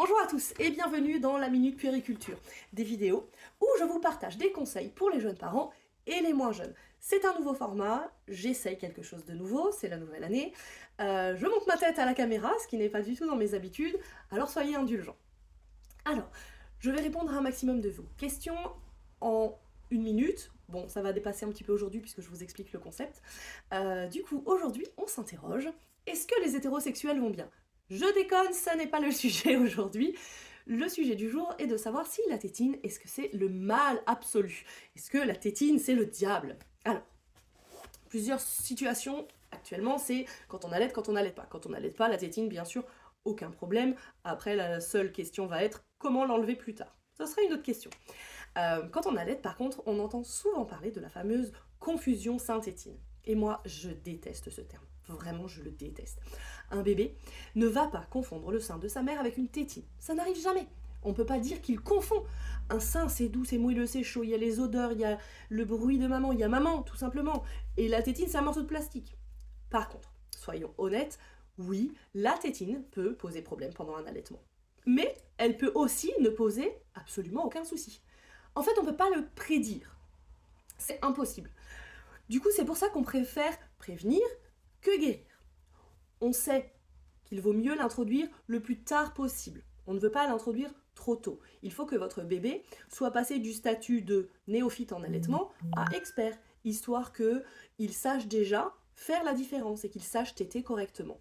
Bonjour à tous et bienvenue dans la Minute Puériculture, des vidéos où je vous partage des conseils pour les jeunes parents et les moins jeunes. C'est un nouveau format, j'essaye quelque chose de nouveau, c'est la nouvelle année. Je monte ma tête à la caméra, ce qui n'est pas du tout dans mes habitudes, alors soyez indulgents. Alors, je vais répondre à un maximum de vos questions en une minute. Bon, ça va dépasser un petit peu aujourd'hui puisque je vous explique le concept. Du coup, aujourd'hui, on s'interroge, est-ce que les hétérosexuels vont bien ? Je déconne, ça n'est pas le sujet aujourd'hui. Le sujet du jour est de savoir si la tétine, est-ce que c'est le mal absolu? Est-ce que la tétine, c'est le diable? Alors, plusieurs situations actuellement, c'est quand on allait, quand on n'allait pas. Quand on n'allait pas, la tétine, bien sûr, aucun problème. Après, la seule question va être comment l'enlever plus tard. Ça serait une autre question. Quand on allait, par contre, on entend souvent parler de la fameuse confusion sein-tétine. Et moi, je déteste ce terme. Vraiment, je le déteste. Un bébé ne va pas confondre le sein de sa mère avec une tétine. Ça n'arrive jamais. On ne peut pas dire qu'il confond. Un sein, c'est doux, c'est moelleux, c'est chaud, il y a les odeurs, il y a le bruit de maman, il y a maman, tout simplement. Et la tétine, c'est un morceau de plastique. Par contre, soyons honnêtes, oui, la tétine peut poser problème pendant un allaitement. Mais elle peut aussi ne poser absolument aucun souci. En fait, on ne peut pas le prédire. C'est impossible. Du coup, c'est pour ça qu'on préfère prévenir que guérir. On sait qu'il vaut mieux l'introduire le plus tard possible. On ne veut pas l'introduire trop tôt. Il faut que votre bébé soit passé du statut de néophyte en allaitement à expert, histoire qu'il sache déjà faire la différence et qu'il sache téter correctement.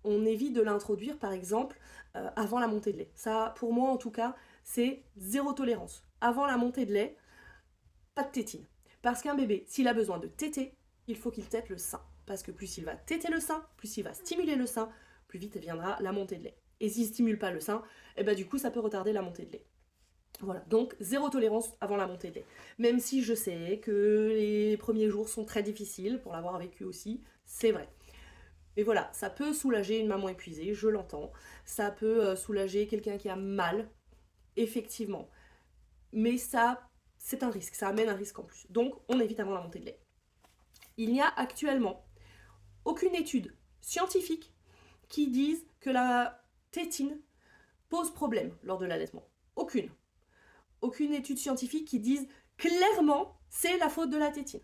On évite de l'introduire par exemple avant la montée de lait. Ça, pour moi en tout cas, c'est zéro tolérance. Avant la montée de lait, pas de tétine. Parce qu'un bébé, s'il a besoin de téter, il faut qu'il tète le sein. Parce que plus il va téter le sein, plus il va stimuler le sein, plus vite viendra la montée de lait. Et s'il ne stimule pas le sein, et ben du coup ça peut retarder la montée de lait. Voilà, donc zéro tolérance avant la montée de lait. Même si je sais que les premiers jours sont très difficiles, pour l'avoir vécu aussi, c'est vrai. Mais voilà, ça peut soulager une maman épuisée, je l'entends. Ça peut soulager quelqu'un qui a mal, effectivement. Mais ça, c'est un risque, ça amène un risque en plus. Donc, on évite avant la montée de lait. Il n'y a actuellement aucune étude scientifique qui dise que la tétine pose problème lors de l'allaitement. Aucune. Aucune étude scientifique qui dise clairement c'est la faute de la tétine.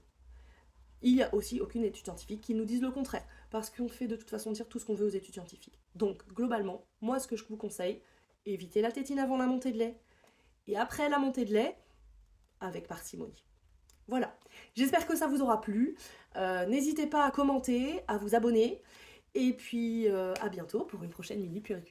Il n'y a aussi aucune étude scientifique qui nous dise le contraire, parce qu'on fait de toute façon dire tout ce qu'on veut aux études scientifiques. Donc, globalement, moi, ce que je vous conseille, évitez la tétine avant la montée de lait, et après la montée de lait, avec parcimonie. Voilà, j'espère que ça vous aura plu. N'hésitez pas à commenter, à vous abonner, et puis à bientôt pour une prochaine Minute Puériculture.